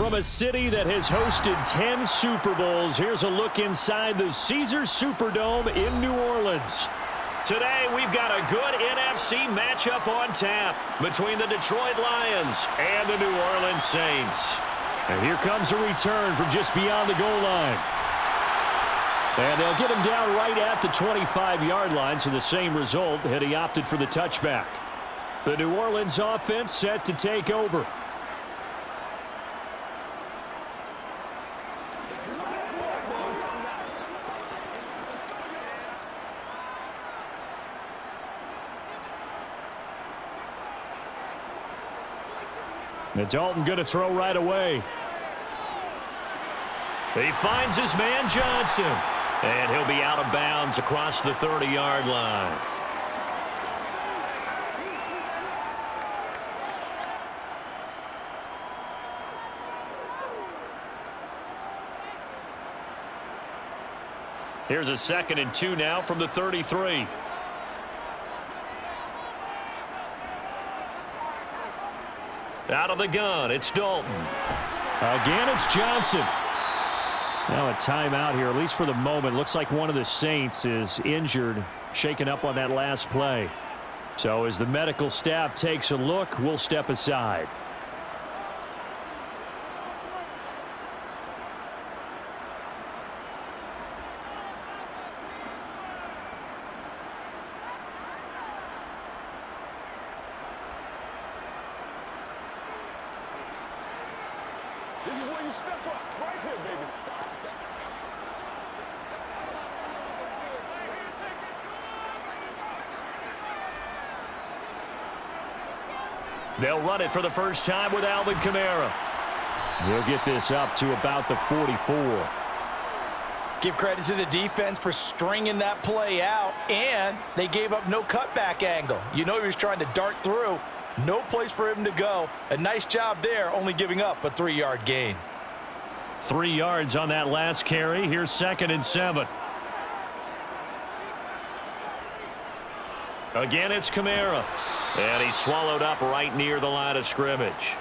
From a city that has hosted 10 Super Bowls, here's a look inside the Caesars Superdome in New Orleans. Today, we've got a good NFC matchup on tap between the Detroit Lions and the New Orleans Saints. And here comes a return from just beyond the goal line. And they'll get him down right at the 25-yard line, so the same result had he opted for the touchback. The New Orleans offense set to take over. And Dalton going to throw right away. He finds his man Johnson. And he'll be out of bounds across the 30-yard line. Here's a 2nd and 2 now from the 33. Out of the gun, it's Dalton. Again, it's Johnson. Now a timeout here, at least for the moment. Looks like one of the Saints is injured, shaken up on that last play. So as the medical staff takes a look, we'll step aside. This is where you step up, right here, baby. They'll run it for the first time with Alvin Kamara. He'll get this up to about the 44. Give credit to the defense for stringing that play out, and they gave up no cutback angle. You know he was trying to dart through. No place for him to go. A nice job there, only giving up a 3-yard gain. 3 yards on that last carry. Here's 2nd and 7. Again, it's Kamara. And he's swallowed up right near the line of scrimmage.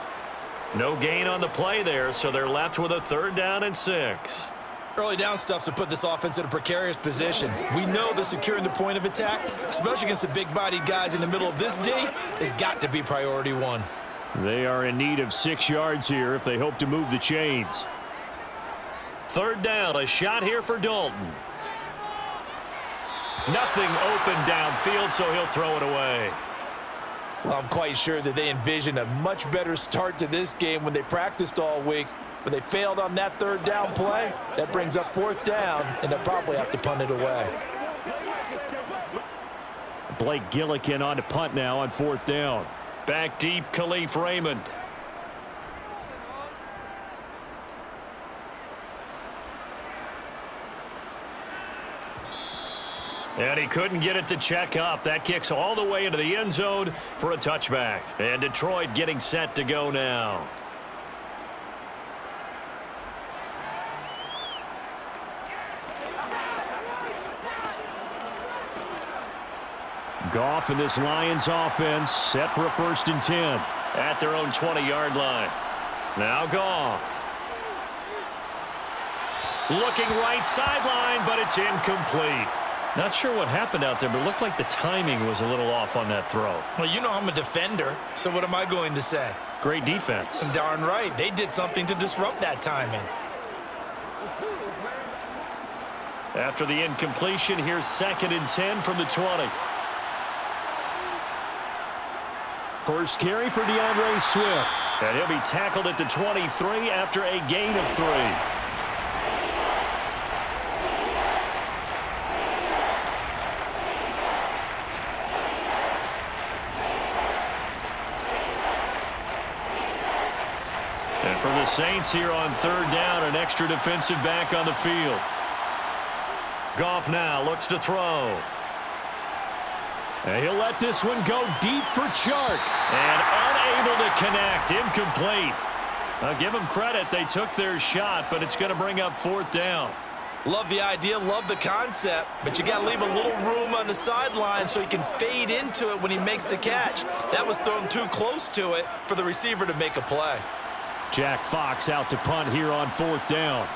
No gain on the play there, so they're left with a 3rd down and 6. Early down stuff's to put this offense in a precarious position. We know that securing the point of attack, especially against the big-bodied guys in the middle of this D, has got to be priority 1. They are in need of 6 yards here if they hope to move the chains. 3rd down, a shot here for Dalton. Nothing open downfield, so he'll throw it away. Well, I'm quite sure that they envisioned a much better start to this game when they practiced all week, but they failed on that 3rd down play. That brings up 4th down, and they'll probably have to punt it away. Blake Gillikin on to punt now on 4th down. Back deep, Khalif Raymond. And he couldn't get it to check up. That kicks all the way into the end zone for a touchback. And Detroit getting set to go now. Goff and this Lions offense set for a 1st and 10 at their own 20-yard line. Now Goff. Looking right sideline, but it's incomplete. Not sure what happened out there, but it looked like the timing was a little off on that throw. Well, you know I'm a defender, so what am I going to say? Great defense. Darn right. They did something to disrupt that timing. After the incompletion, here's 2nd and 10 from the 20. First carry for DeAndre Swift. And he'll be tackled at the 23 after a gain of 3. And for the Saints here on 3rd down, an extra defensive back on the field. Goff now looks to throw. And he'll let this one go deep for Chark. And unable to connect. Incomplete. I'll give them credit. They took their shot, but it's going to bring up 4th down. Love the idea, love the concept, but you got to leave a little room on the sideline so he can fade into it when he makes the catch. That was thrown too close to it for the receiver to make a play. Jack Fox out to punt here on 4th down.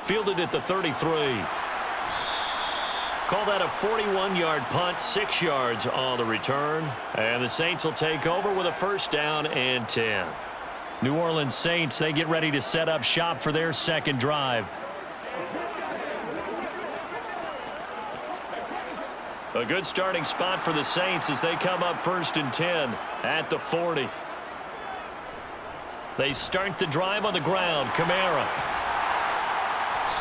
Fielded at the 33. Call that a 41-yard punt, 6 yards on the return. And the Saints will take over with a 1st down and 10. New Orleans Saints, they get ready to set up shop for their 2nd drive. A good starting spot for the Saints as they come up 1st and 10 at the 40. They start the drive on the ground. Kamara.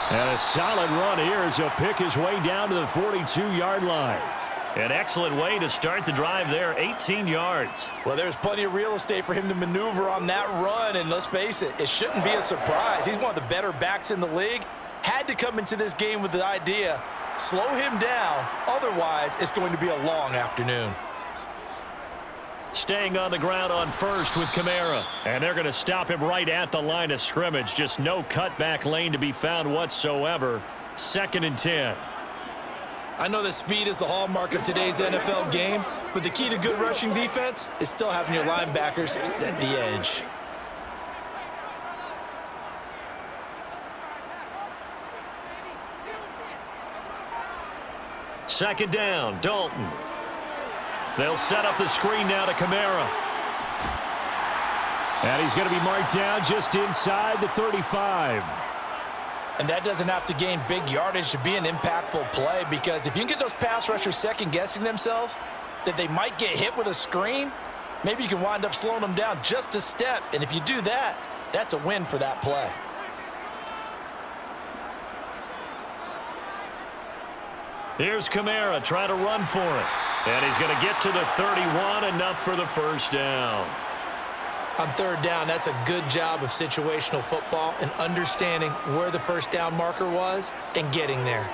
And a solid run here as he'll pick his way down to the 42-yard line. An excellent way to start the drive there, 18 yards. Well, there's plenty of real estate for him to maneuver on that run, and let's face it, it shouldn't be a surprise. He's one of the better backs in the league. Had to come into this game with the idea, slow him down, otherwise it's going to be a long afternoon. Staying on the ground on 1st with Kamara. And they're going to stop him right at the line of scrimmage. Just no cutback lane to be found whatsoever. 2nd and 10. I know that speed is the hallmark of today's NFL game, but the key to good rushing defense is still having your linebackers set the edge. Second down, Dalton. They'll set up the screen now to Kamara. And he's going to be marked down just inside the 35. And that doesn't have to gain big yardage to be an impactful play, because if you can get those pass rushers second-guessing themselves that they might get hit with a screen, maybe you can wind up slowing them down just a step. And if you do that, that's a win for that play. Here's Kamara trying to run for it. And he's going to get to the 31, enough for the 1st down. On 3rd down, that's a good job of situational football and understanding where the 1st down marker was and getting there.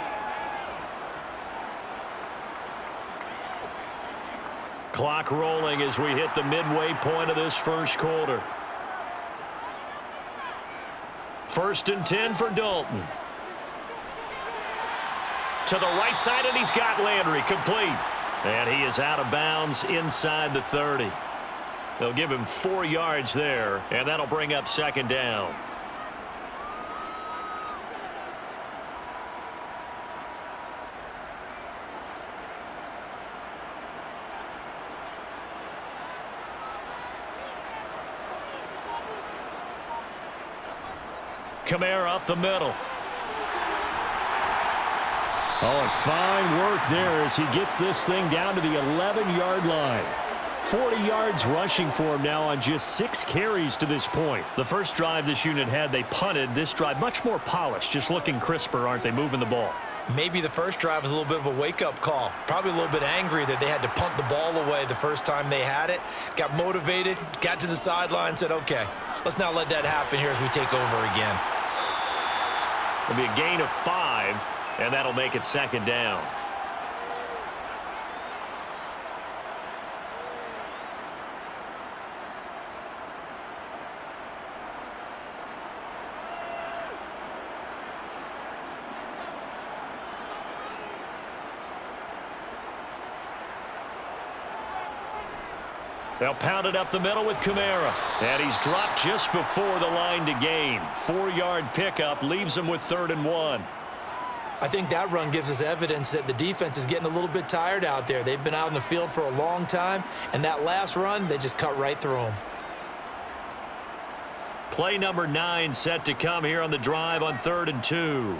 Clock rolling as we hit the midway point of this 1st quarter. 1st and 10 for Dalton. To the right side, and he's got Landry complete. And he is out of bounds inside the 30. They'll give him 4 yards there, and that'll bring up 2nd down. Kamara up the middle. Oh, and fine work there as he gets this thing down to the 11-yard line. 40 yards rushing for him now on just 6 carries to this point. The first drive this unit had, they punted. This drive, much more polished, just looking crisper, aren't they, moving the ball? Maybe the first drive was a little bit of a wake-up call. Probably a little bit angry that they had to punt the ball away the first time they had it. Got motivated, got to the sideline, said, okay, let's not let that happen here as we take over again. It'll be a gain of 5, and that'll make it 2nd down. They'll pound it up the middle with Kamara. And he's dropped just before the line to gain. 4-yard pickup leaves him with 3rd and 1. I think that run gives us evidence that the defense is getting a little bit tired out there. They've been out in the field for a long time, and that last run, they just cut right through them. Play number 9 set to come here on the drive on 3rd and 2.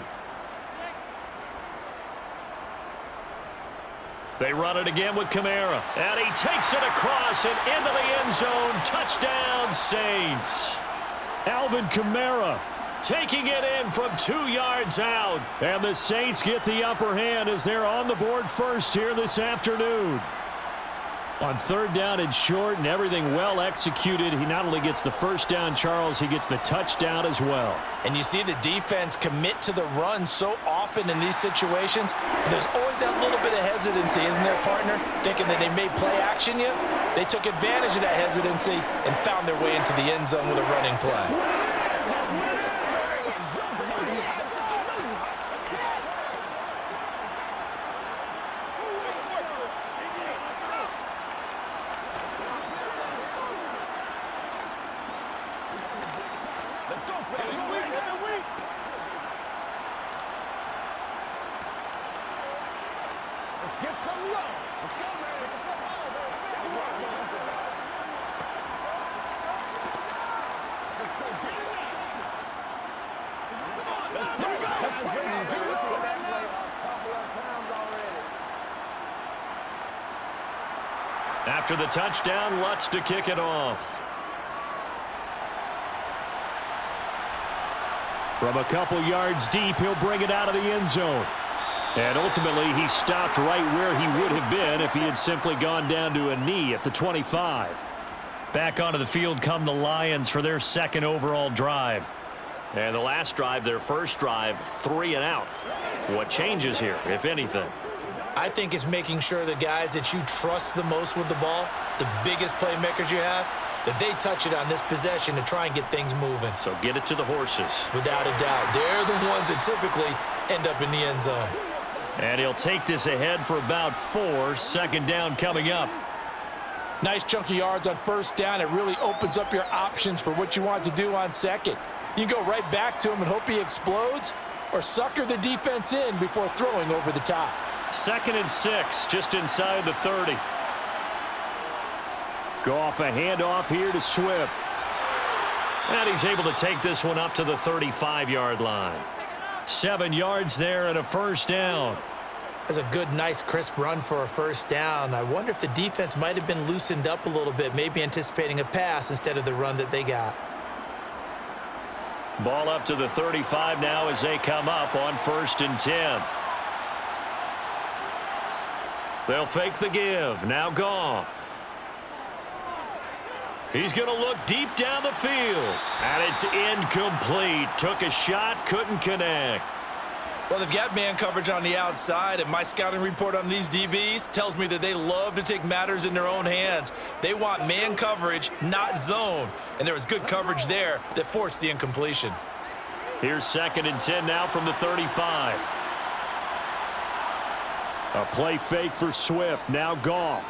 They run it again with Kamara. And he takes it across and into the end zone. Touchdown, Saints. Alvin Kamara taking it in from 2 yards out. And the Saints get the upper hand as they're on the board first here this afternoon. On 3rd down and short and everything well executed, he not only gets the 1st down, Charles, he gets the touchdown as well. And you see the defense commit to the run so often in these situations. There's always that little bit of hesitancy, isn't there, partner? Thinking that they may play action you. They took advantage of that hesitancy and found their way into the end zone with a running play. After the touchdown, Lutz to kick it off. From a couple yards deep, he'll bring it out of the end zone. And ultimately, he stopped right where he would have been if he had simply gone down to a knee at the 25. Back onto the field come the Lions for their second overall drive. And the last drive, their first drive, 3 and out. What changes here, if anything? I think it's making sure the guys that you trust the most with the ball, the biggest playmakers you have, that they touch it on this possession to try and get things moving. So get it to the horses. Without a doubt. They're the ones that typically end up in the end zone. And he'll take this ahead for about 4. Second down coming up. Nice chunk of yards on first down. It really opens up your options for what you want to do on second. You go right back to him and hope he explodes, or sucker the defense in before throwing over the top. 2nd and 6, just inside the 30. Goff a handoff here to Swift. And he's able to take this one up to the 35-yard line. 7 yards there and a first down. That's a good, nice, crisp run for a first down. I wonder if the defense might have been loosened up a little bit, maybe anticipating a pass instead of the run that they got. Ball up to the 35 now as they come up on 1st and 10. They'll fake the give. Now Goff. He's going to look deep down the field. And it's incomplete. Took a shot, couldn't connect. Well, they've got man coverage on the outside, and my scouting report on these DBs tells me that they love to take matters in their own hands. They want man coverage, not zone. And there was good coverage there that forced the incompletion. Here's 2nd and 10 now from the 35. A play fake for Swift. Now Goff.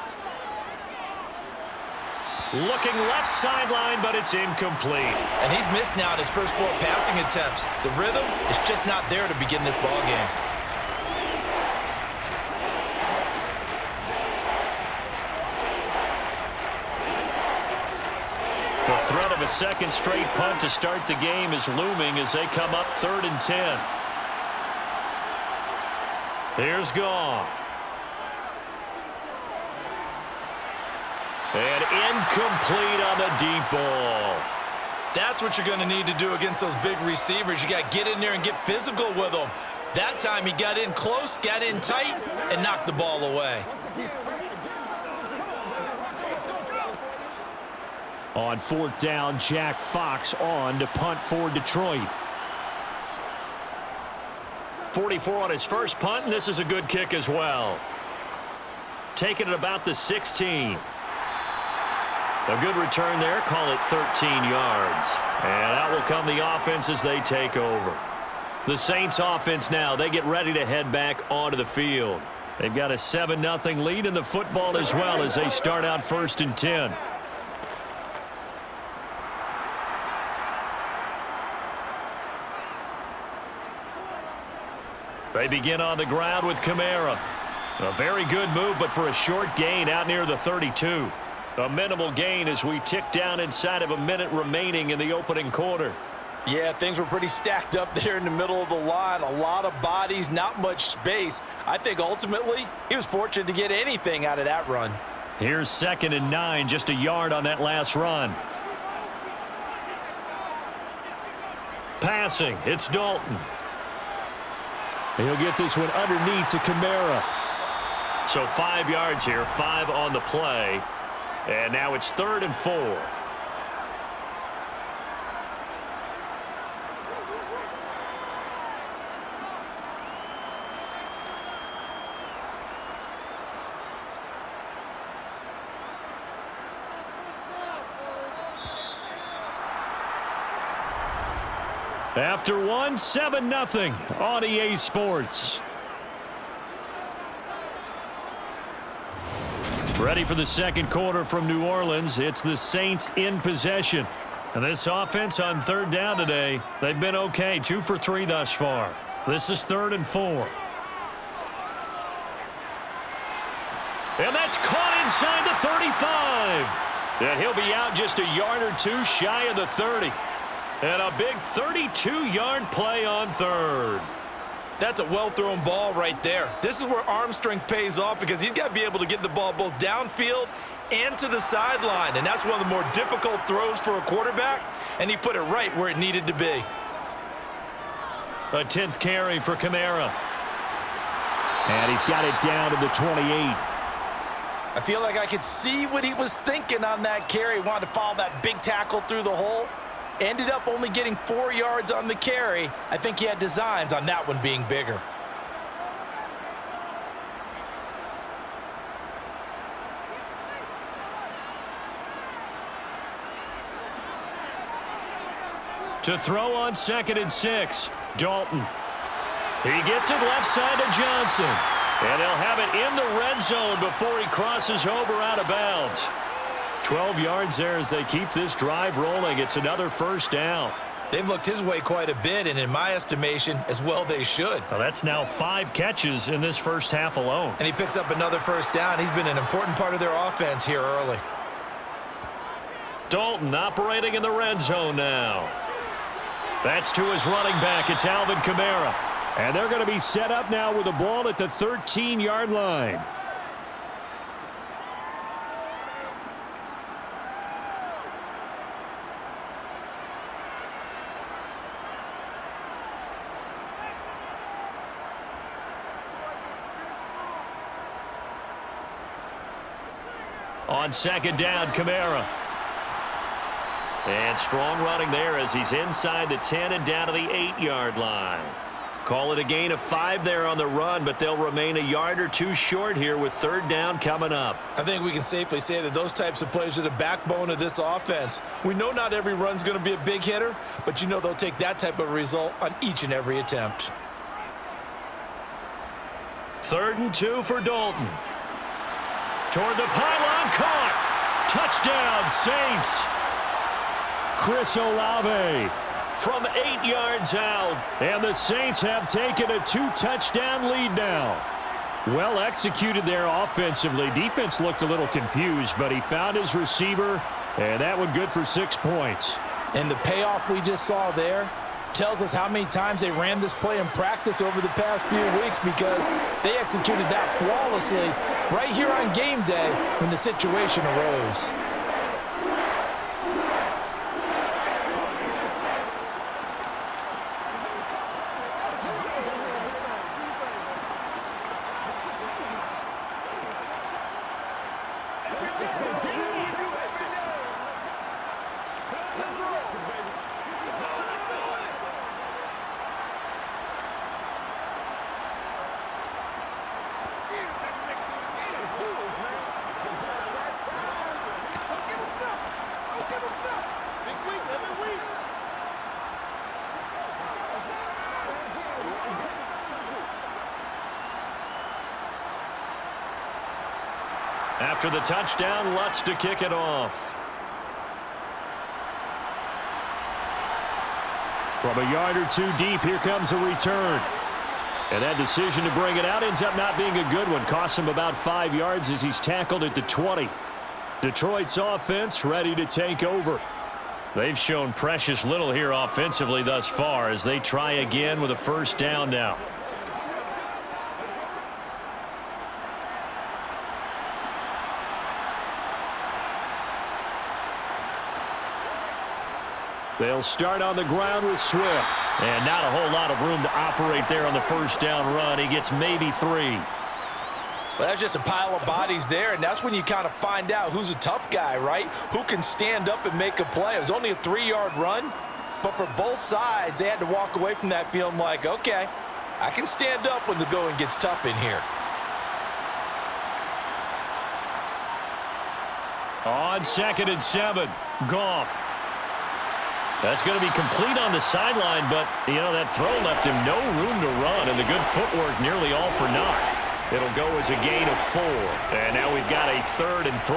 Looking left sideline, but it's incomplete. And he's missed now in his first 4 passing attempts. The rhythm is just not there to begin this ball game. The threat of a second straight punt to start the game is looming as they come up 3rd and 10. Here's Goff. And incomplete on the deep ball. That's what you're going to need to do against those big receivers. You got to get in there and get physical with them. That time he got in close, got in tight, and knocked the ball away. On 4th down, Jack Fox on to punt for Detroit. 44 on his first punt, and this is a good kick as well. Taking it about the 16. A good return there, call it 13 yards. And out will come the offense as they take over. The Saints offense now, they get ready to head back onto the field. They've got a 7-0 lead in the football as well as they start out 1st and 10. They begin on the ground with Kamara. A very good move, but for a short gain out near the 32. A minimal gain as we tick down inside of a minute remaining in the opening quarter. Yeah, things were pretty stacked up there in the middle of the line. A lot of bodies, not much space. I think ultimately he was fortunate to get anything out of that run. Here's 2nd and 9, just a yard on that last run. Passing, it's Dalton. He'll get this one underneath to Kamara. So 5 yards here, 5 on the play. And now it's 3rd and 4. After one, 7-0 on EA Sports. Ready for the second quarter from New Orleans. It's the Saints in possession. And this offense on 3rd down today, they've been okay. 2 for 3 thus far. This is 3rd and 4. And that's caught inside the 35. And he'll be out just a yard or two shy of the 30. And a big 32-yard play on third. That's a well-thrown ball right there. This is where arm strength pays off because he's got to be able to get the ball both downfield and to the sideline. And that's one of the more difficult throws for a quarterback, and he put it right where it needed to be. A 10th carry for Kamara. And he's got it down to the 28. I feel like I could see what he was thinking on that carry. He wanted to follow that big tackle through the hole. Ended up only getting 4 yards on the carry. I think he had designs on that one being bigger. To throw on 2nd and 6, Dalton. He gets it left side to Johnson. And they'll have it in the red zone before he crosses over out of bounds. 12 yards there as they keep this drive rolling. It's another first down. They've looked his way quite a bit, and in my estimation, as well they should. So that's now 5 catches in this first half alone. And he picks up another first down. He's been an important part of their offense here early. Dalton operating in the red zone now. That's to his running back. It's Alvin Kamara. And they're going to be set up now with the ball at the 13-yard line. On 2nd down, Kamara. And strong running there as he's inside the 10 and down to the 8-yard line. Call it a gain of 5 there on the run, but they'll remain a yard or two short here with 3rd down coming up. I think we can safely say that those types of plays are the backbone of this offense. We know not every run's going to be a big hitter, but you know they'll take that type of result on each and every attempt. 3rd and 2 for Dalton. Toward the pylon, caught. Touchdown, Saints. Chris Olave from 8 yards out. And the Saints have taken a 2-touchdown lead now. Well executed there offensively. Defense looked a little confused, but he found his receiver, and that one good for 6 points. And the payoff we just saw there tells us how many times they ran this play in practice over the past few weeks, because they executed that flawlessly right here on game day when the situation arose. After the touchdown, Lutz to kick it off. From a yard or two deep, here comes a return. And that decision to bring it out ends up not being a good one. Costs him about 5 yards as he's tackled at the 20. Detroit's offense ready to take over. They've shown precious little here offensively thus far as they try again with a first down now. They'll start on the ground with Swift. And not a whole lot of room to operate there on the first down run. He gets maybe 3. Well, that's just a pile of bodies there, and that's when you kind of find out who's a tough guy, right? Who can stand up and make a play. It was only a 3-yard run, but for both sides, they had to walk away from that feeling like, okay, I can stand up when the going gets tough in here. On 2nd and 7, Goff. That's going to be complete on the sideline, but, you know, that throw left him no room to run, and the good footwork nearly all for naught. It'll go as a gain of 4, and now we've got a 3rd and 3.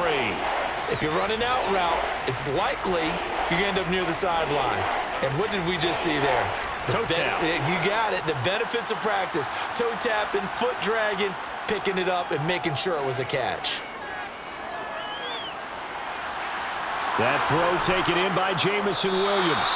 If you're running out route, it's likely you're going to end up near the sideline. And what did we just see there? Toe tap. You got it. The benefits of practice. Toe tapping, foot dragging, picking it up, and making sure it was a catch. That throw taken in by Jamison Williams.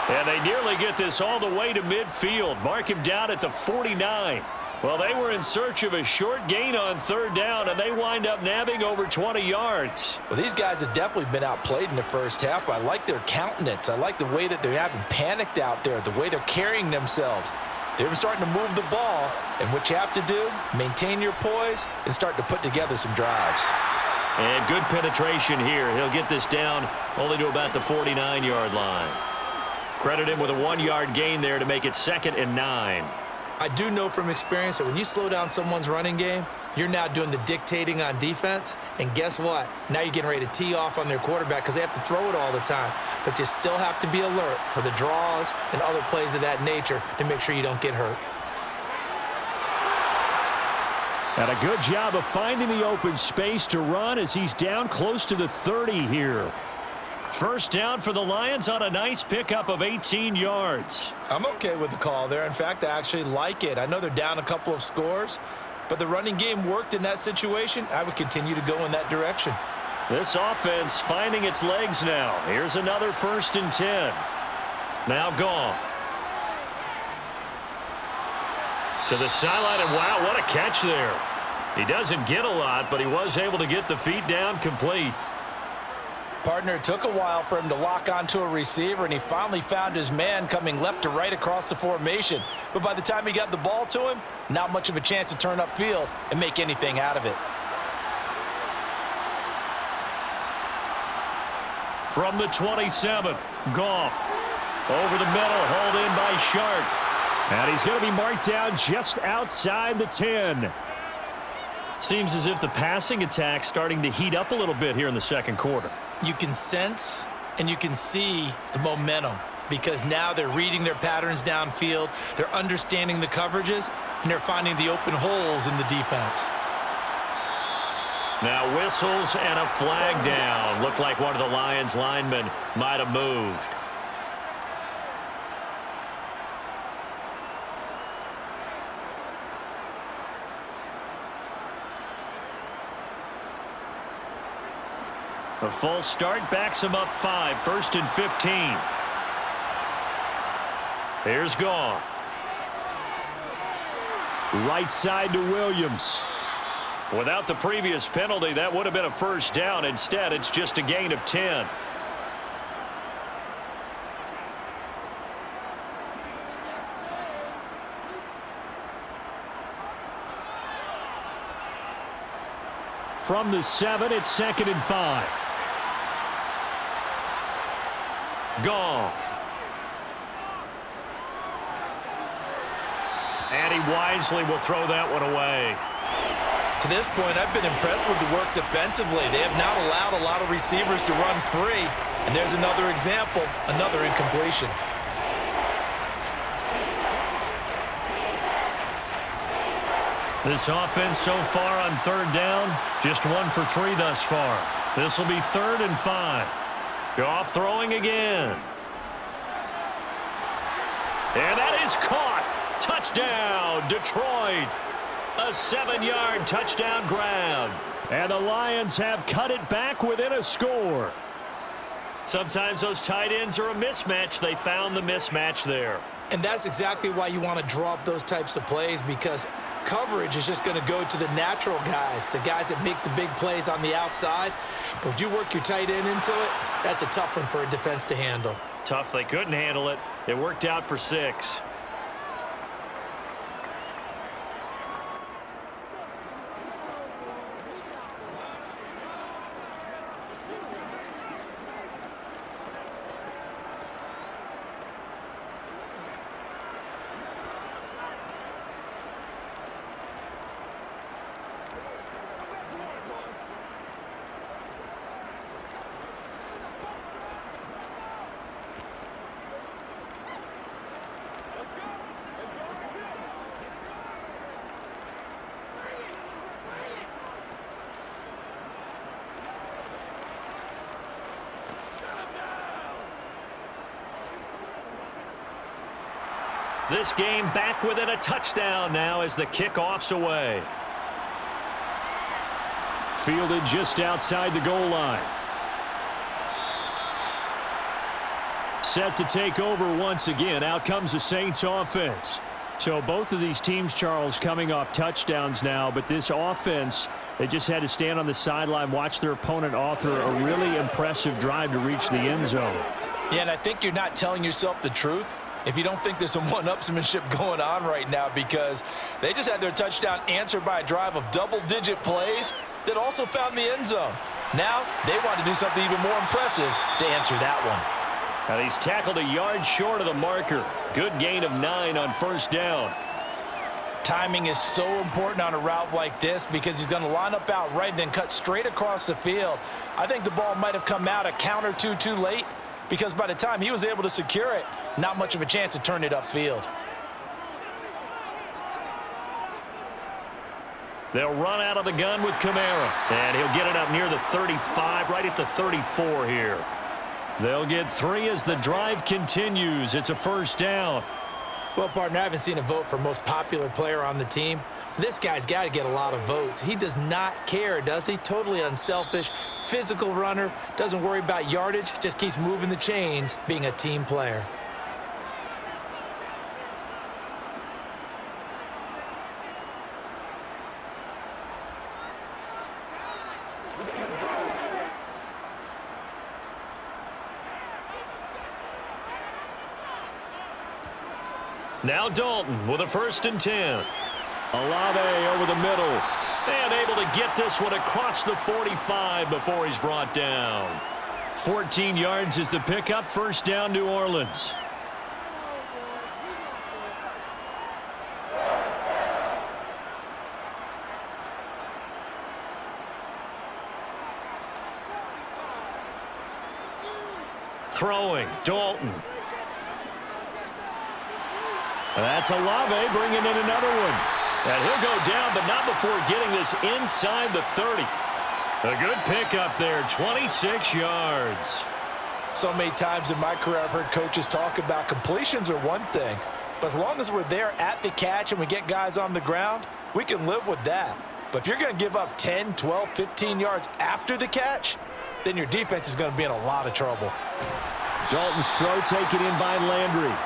And they nearly get this all the way to midfield. Mark him down at the 49. Well, they were in search of a short gain on third down, and they wind up nabbing over 20 yards. Well, these guys have definitely been outplayed in the first half. I like their countenance. I like the way that they haven't panicked out there, the way they're carrying themselves. They're starting to move the ball, and what you have to do, maintain your poise and start to put together some drives. And good penetration here. He'll get this down only to about the 49-yard line. Credit him with a 1-yard gain there to make it 2nd and 9. I do know from experience that when you slow down someone's running game, you're now doing the dictating on defense. And guess what? Now you're getting ready to tee off on their quarterback because they have to throw it all the time. But you still have to be alert for the draws and other plays of that nature to make sure you don't get hurt. And a good job of finding the open space to run as he's down close to the 30 here. First down for the Lions on a nice pickup of 18 yards. I'm okay with the call there. In fact, I actually like it. I know they're down a couple of scores, but the running game worked in that situation. I would continue to go in that direction. This offense finding its legs now. Here's another 1st and 10. Now Goff. To the sideline, and wow, what a catch there. He doesn't get a lot, but he was able to get the feet down complete. Partner, it took a while for him to lock onto a receiver, and he finally found his man coming left to right across the formation. But by the time he got the ball to him, not much of a chance to turn upfield and make anything out of it. From the 27, Goff. Over the middle, hauled in by Shark. And he's going to be marked down just outside the 10. Seems as if the passing attack's starting to heat up a little bit here in the second quarter. You can sense and you can see the momentum because now they're reading their patterns downfield, they're understanding the coverages, and they're finding the open holes in the defense. Now whistles and a flag down. Looked like one of the Lions linemen might have moved. A false start backs him up 5, 1st and 15. Here's Goff. Right side to Williams. Without the previous penalty, that would have been a first down. Instead, it's just a gain of 10. From the 7, it's 2nd and 5. Goff. And he wisely will throw that one away. To this point, I've been impressed with the work defensively. They have not allowed a lot of receivers to run free. And there's another example, another incompletion. This offense so far on third down, just 1 for 3 thus far. This will be 3rd and 5. Goff throwing again. And that is caught. Touchdown, Detroit. A 7-yard touchdown grab. And the Lions have cut it back within a score. Sometimes those tight ends are a mismatch. They found the mismatch there. And that's exactly why you want to draw up those types of plays, because coverage is just going to go to the natural guys, the guys that make the big plays on the outside. But if you work your tight end into it, that's a tough one for a defense to handle. Tough. They couldn't handle it. It worked out for 6. This game back within a touchdown now as the kickoff's away. Fielded just outside the goal line. set to take over once again. Out comes the Saints offense. So both of these teams, Charles, coming off touchdowns now, but this offense, they just had to stand on the sideline, watch their opponent author a really impressive drive to reach the end zone. Yeah, and I think you're not telling yourself the truth if you don't think there's some one-upsmanship going on right now, because they just had their touchdown answered by a drive of double-digit plays that also found the end zone. Now they want to do something even more impressive to answer that one. And he's tackled a yard short of the marker. Good gain of 9 on first down. Timing is so important on a route like this because he's going to line up out right and then cut straight across the field. I think the ball might have come out a count or two too late, because by the time he was able to secure it, not much of a chance to turn it upfield. They'll run out of the gun with Kamara, and he'll get it up near the 35, right at the 34 here. They'll get 3 as the drive continues. It's a first down. Well, partner, I haven't seen a vote for most popular player on the team. This guy's got to get a lot of votes. He does not care, does he? Totally unselfish, physical runner, doesn't worry about yardage, just keeps moving the chains, being a team player. Now Dalton with a 1st and 10. Olave over the middle. And able to get this one across the 45 before he's brought down. 14 yards is the pickup. First down, New Orleans. Throwing, Dalton. That's Olave bringing in another one. And he'll go down, but not before getting this inside the 30. A good pickup there, 26 yards. So many times in my career I've heard coaches talk about completions are one thing, but as long as we're there at the catch and we get guys on the ground, we can live with that. But if you're going to give up 10, 12, 15 yards after the catch, then your defense is going to be in a lot of trouble. Dalton's throw taken in by Landry.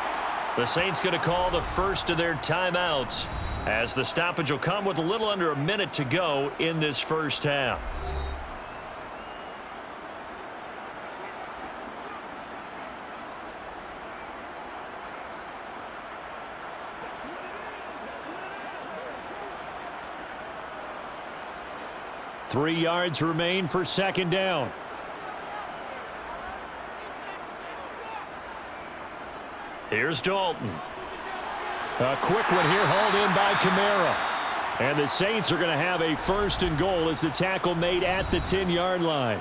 The Saints going to call the first of their timeouts, as the stoppage will come with a little under a minute to go in this first half. Three yards remain for second down. Here's Dalton. A quick one here, hauled in by Kamara. And the Saints are going to have a 1st and goal as the tackle made at the 10-yard line.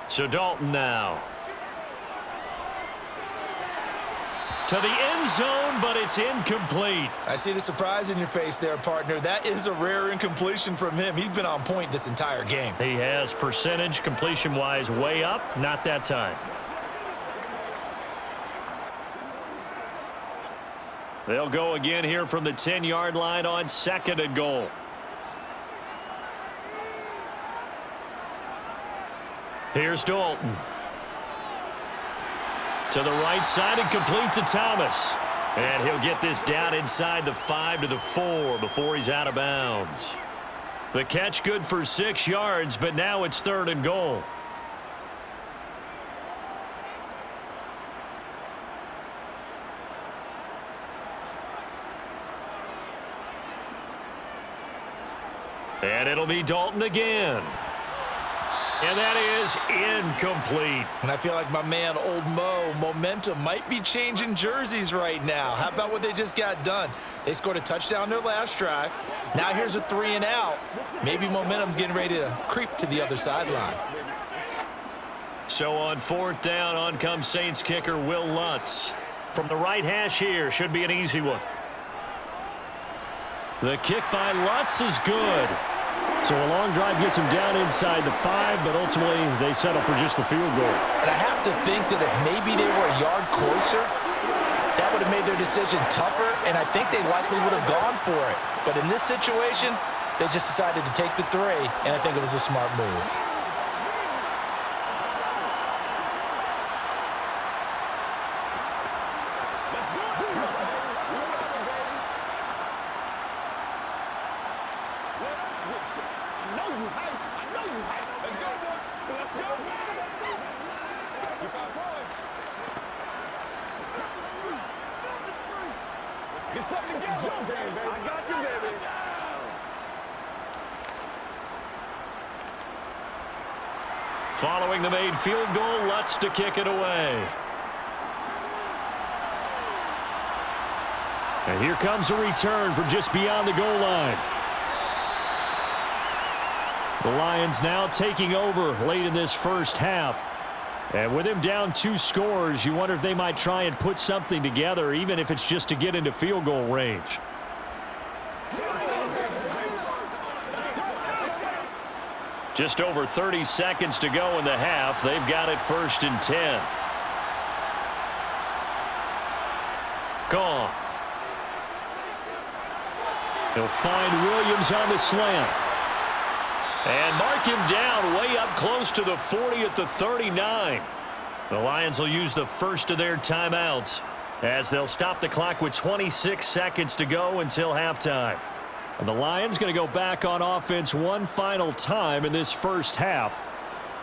So Dalton now. To the end zone, but it's incomplete. I see the surprise in your face there, partner. That is a rare incompletion from him. He's been on point this entire game. He has percentage completion-wise way up, not that time. They'll go again here from the 10-yard line on 2nd and goal. Here's Dalton. To the right side and complete to Thomas. And he'll get this down inside the 5 to the 4 before he's out of bounds. The catch good for 6 yards, but now it's 3rd and goal. And it'll be Dalton again. And that is incomplete. And I feel like my man, Old Mo, momentum might be changing jerseys right now. How about what they just got done? They scored a touchdown their last drive. Now here's a 3 and out. Maybe momentum's getting ready to creep to the other sideline. So on 4th down, on comes Saints kicker Will Lutz. From the right hash here, should be an easy one. The kick by Lutz is good. So a long drive gets him down inside the 5, but ultimately they settle for just the field goal. And I have to think that if maybe they were a yard closer, that would have made their decision tougher, and I think they likely would have gone for it. But in this situation, they just decided to take the 3, and I think it was a smart move. Get something to go, baby. I got you, baby. Following the made field goal, Lutz to kick it away. And here comes a return from just beyond the goal line. The Lions now taking over late in this first half. And with him down 2 scores, you wonder if they might try and put something together, even if it's just to get into field goal range. Just over 30 seconds to go in the half. They've got it 1st and 10. Gone. He'll find Williams on the slant. And mark him down way up close to the 40 at the 39. The Lions will use the first of their timeouts as they'll stop the clock with 26 seconds to go until halftime. And the Lions going to go back on offense one final time in this first half.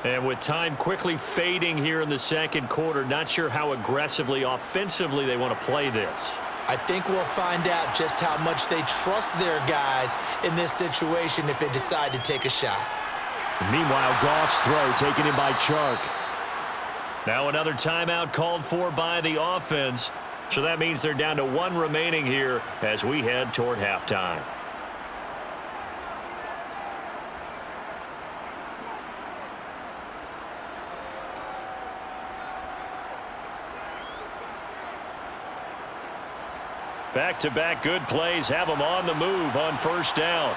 And with time quickly fading here in the second quarter, not sure how aggressively offensively they want to play this. I think we'll find out just how much they trust their guys in this situation if they decide to take a shot. Meanwhile, Goff's throw taken in by Chark. Now another timeout called for by the offense. So that means they're down to 1 remaining here as we head toward halftime. Back-to-back good plays have them on the move on first down.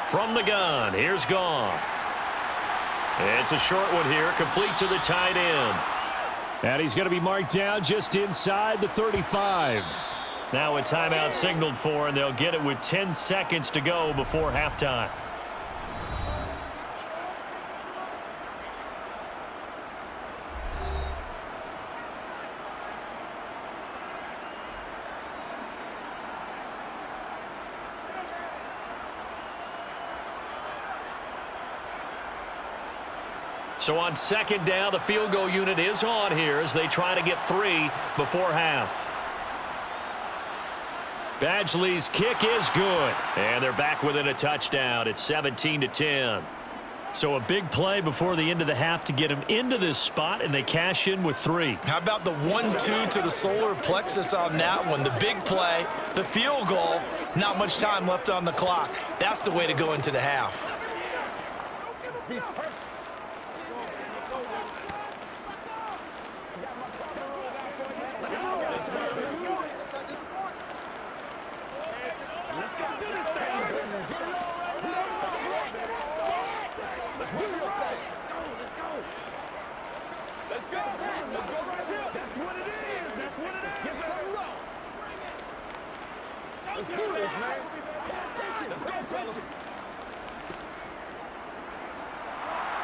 From the gun, here's Goff. It's a short one here, complete to the tight end. And he's going to be marked down just inside the 35. Now a timeout signaled for, and they'll get it with 10 seconds to go before halftime. So on second down, the field goal unit is on here as they try to get 3 before half. Badgley's kick is good. And they're back within a touchdown. It's 17-10. So a big play before the end of the half to get them into this spot, and they cash in with 3. How about the 1-2 to the solar plexus on that one? The big play, the field goal, not much time left on the clock. That's the way to go into the half.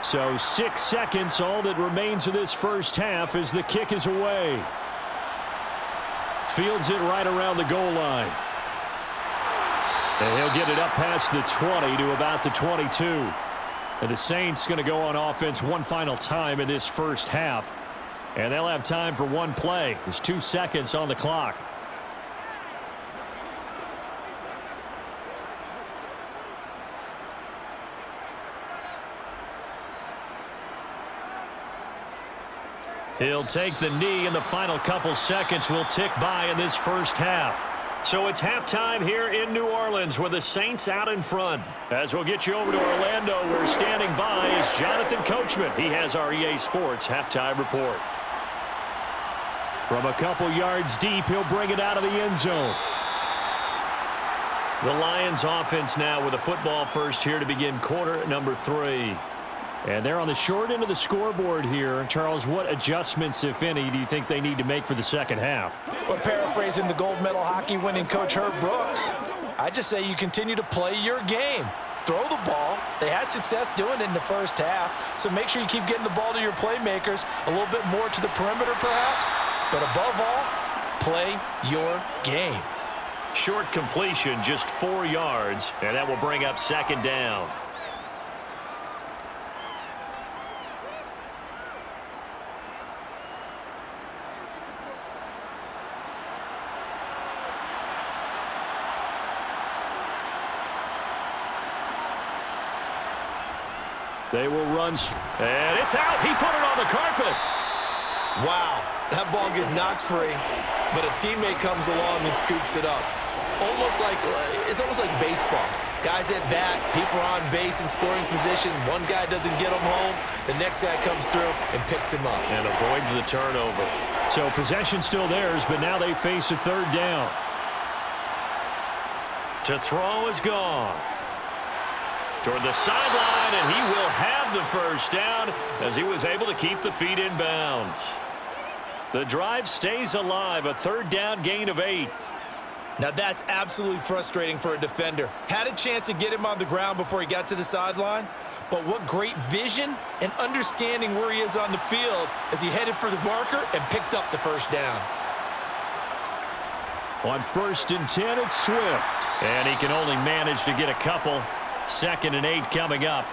So 6 seconds, all that remains of this first half as the kick is away. Fields it right around the goal line. And he'll get it up past the 20 to about the 22. And the Saints going to go on offense one final time in this first half. And they'll have time for one play. There's 2 seconds on the clock. He'll take the knee, and the final couple seconds will tick by in this first half. So it's halftime here in New Orleans with the Saints out in front. As we'll get you over to Orlando, where standing by is Jonathan Coachman. He has our EA Sports halftime report. From a couple yards deep, he'll bring it out of the end zone. The Lions offense now with a football first here to begin quarter number 3. And they're on the short end of the scoreboard here. Charles, what adjustments, if any, do you think they need to make for the second half? Well, paraphrasing the gold medal hockey winning coach Herb Brooks, I just say you continue to play your game. Throw the ball. They had success doing it in the first half, so make sure you keep getting the ball to your playmakers, a little bit more to the perimeter perhaps, but above all, play your game. Short completion, just 4 yards, and that will bring up second down. They will run, and it's out. He put it on the carpet. Wow, that ball gets knocked free, but a teammate comes along and scoops it up. It's almost like baseball. Guys at bat, people are on base in scoring position. One guy doesn't get him home. The next guy comes through and picks him up. And avoids the turnover. So possession still theirs, but now they face a third down. To throw is Goff. Toward the sideline, and he will have the first down as he was able to keep the feet in bounds. The drive stays alive, a third down gain of 8. Now that's absolutely frustrating for a defender. Had a chance to get him on the ground before he got to the sideline, but what great vision and understanding where he is on the field as he headed for the marker and picked up the first down. On 1st and 10, it's Swift. And he can only manage to get a couple. 2nd and 8 coming up.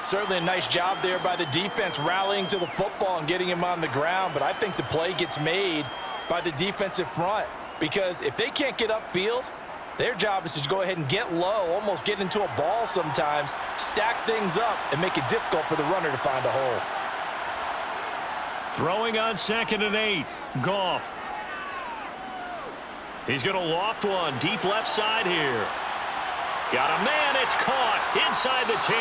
Certainly a nice job there by the defense rallying to the football and getting him on the ground, but I think the play gets made by the defensive front because if they can't get upfield, their job is to go ahead and get low, almost get into a ball sometimes, stack things up, and make it difficult for the runner to find a hole. Throwing on 2nd and 8, Goff. He's going to loft one deep left side here. Got a man, it's caught inside the 10.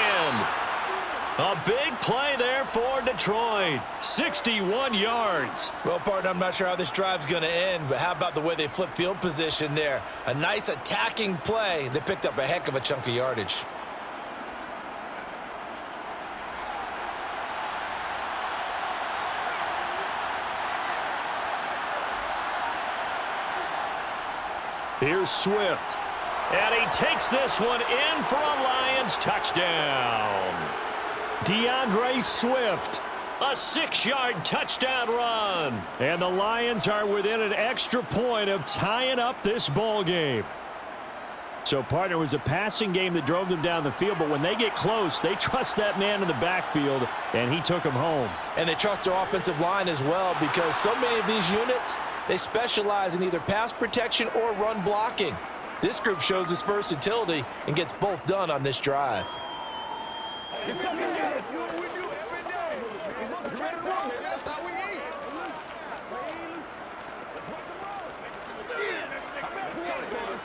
A big play there for Detroit. 61 yards. Well, partner, I'm not sure how this drive's going to end, but how about the way they flip field position there? A nice attacking play that picked up a heck of a chunk of yardage. Here's Swift. And he takes this one in for a Lions touchdown. DeAndre Swift, a 6-yard touchdown run. And the Lions are within an extra point of tying up this ball game. So, partner, it was a passing game that drove them down the field, but when they get close, they trust that man in the backfield, and he took him home. And they trust their offensive line as well because so many of these units, they specialize in either pass protection or run blocking. This group shows its versatility and gets both done on this drive. It's something else. Do what we do every day. You ready to roll, baby? That's how we eat. Let's rock and roll.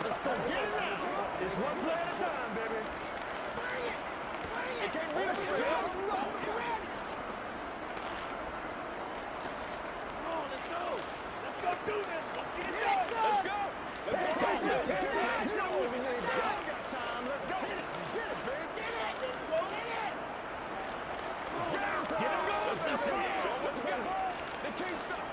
Let's go get it now. It's one play at a time, baby. It can't be a straight. Come on, let's go. Let's go do this. Let's get it done. Let's go. Let's go. Let's go. Get it, man. Get it. Get it going. Let's go. Show them what you got. They can't stop.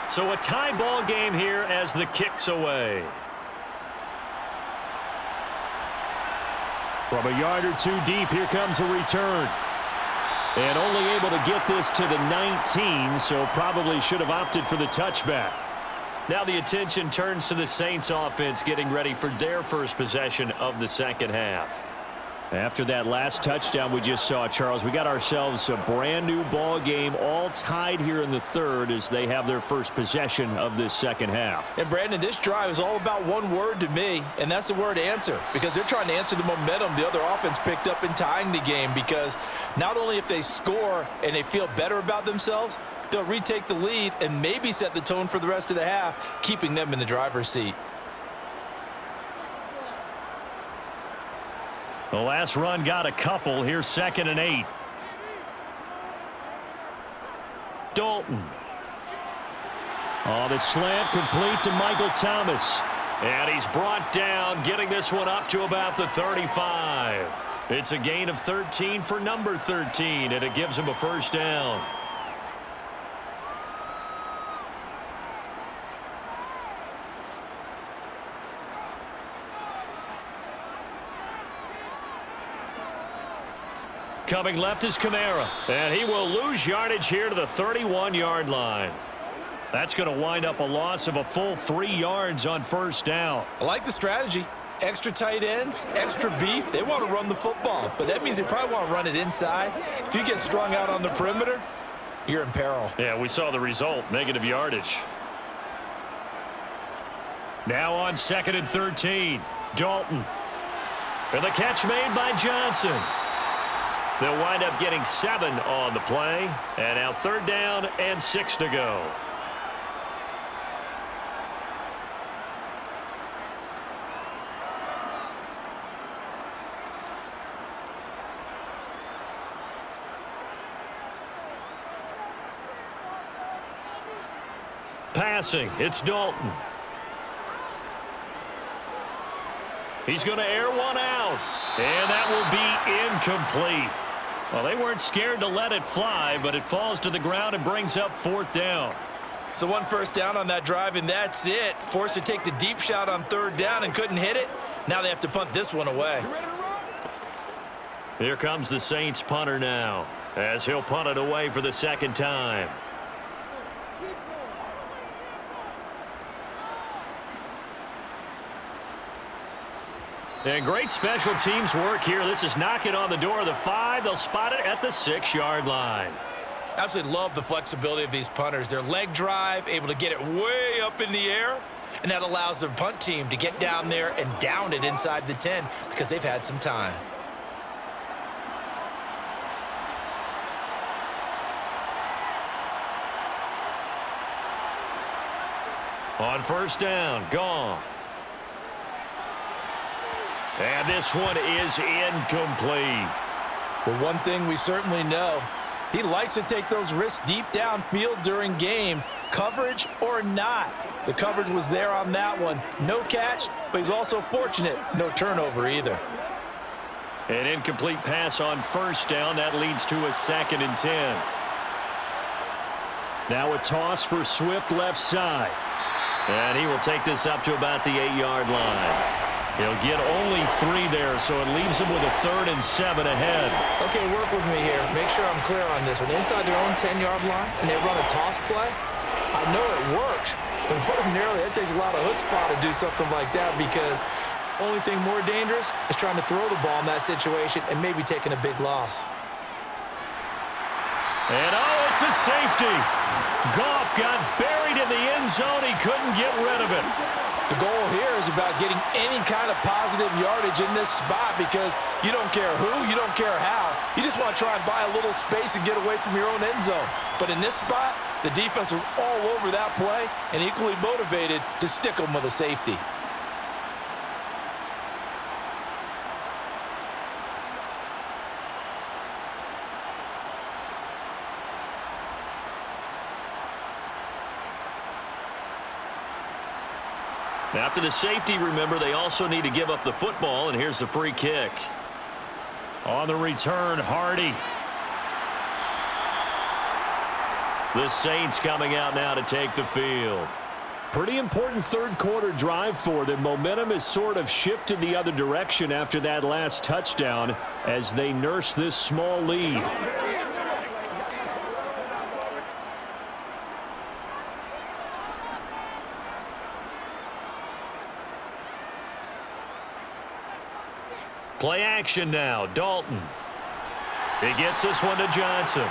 So a tie ball game here as the kick's away. From a yard or two deep, here comes a return. And only able to get this to the 19, so probably should have opted for the touchback. Now the attention turns to the Saints offense getting ready for their first possession of the second half. After that last touchdown we just saw, Charles, we got ourselves a brand new ball game, all tied here in the third as they have their first possession of this second half. And Brandon, this drive is all about one word to me, and that's the word answer, because they're trying to answer the momentum the other offense picked up in tying the game, because not only if they score and they feel better about themselves, they'll retake the lead and maybe set the tone for the rest of the half, keeping them in the driver's seat. The last run got a couple. Here's 2nd and 8. Dalton. On the slant, complete to Michael Thomas. And he's brought down, getting this one up to about the 35. It's a gain of 13 for number 13, and it gives him a first down. Coming left is Kamara, and he will lose yardage here to the 31-yard line. That's going to wind up a loss of a full 3 yards on first down. I like the strategy. Extra tight ends, extra beef. They want to run the football, but that means they probably want to run it inside. If you get strung out on the perimeter, you're in peril. Yeah, we saw the result, negative yardage. Now on 2nd and 13, Dalton. And the catch made by Johnson. They'll wind up getting 7 on the play. And now 3rd down and 6 to go. Passing, it's Dalton. He's going to air one out. And that will be incomplete. Well, they weren't scared to let it fly, but it falls to the ground and brings up 4th down. So 1 first down on that drive, and that's it. Forced to take the deep shot on 3rd down and couldn't hit it. Now they have to punt this one away. Here comes the Saints punter now, as he'll punt it away for the 2nd time. And great special teams work here. This is knocking on the door of the 5. They'll spot it at the 6-yard line. Absolutely love the flexibility of these punters. Their leg drive, able to get it way up in the air, and that allows the punt team to get down there and down it inside the 10 because they've had some time. On 1st down, Goff. And this one is incomplete. Well, one thing we certainly know, he likes to take those risks deep downfield during games, coverage or not. The coverage was there on that one. No catch, but he's also fortunate. No turnover either. An incomplete pass on 1st down. That leads to a 2nd and 10. Now a toss for Swift left side. And he will take this up to about the 8-yard line. He'll get only 3 there, so it leaves him with a 3rd and 7 ahead. Okay, work with me here. Make sure I'm clear on this one. Inside their own 10-yard line, and they run a toss play. I know it works, but ordinarily it takes a lot of chutzpah to do something like that because only thing more dangerous is trying to throw the ball in that situation and maybe taking a big loss. And oh, it's a safety. Goff got buried in the end zone. He couldn't get rid of it. The goal here is about getting any kind of positive yardage in this spot because you don't care who, you don't care how. You just want to try and buy a little space and get away from your own end zone. But in this spot, the defense was all over that play and equally motivated to stick them with a safety. After the safety, remember, they also need to give up the football, and here's the free kick. On the return, Hardy. The Saints coming out now to take the field. Pretty important 3rd quarter drive for them. Momentum has sort of shifted the other direction after that last touchdown as they nurse this small lead. Play action now, Dalton. He gets this one to Johnson.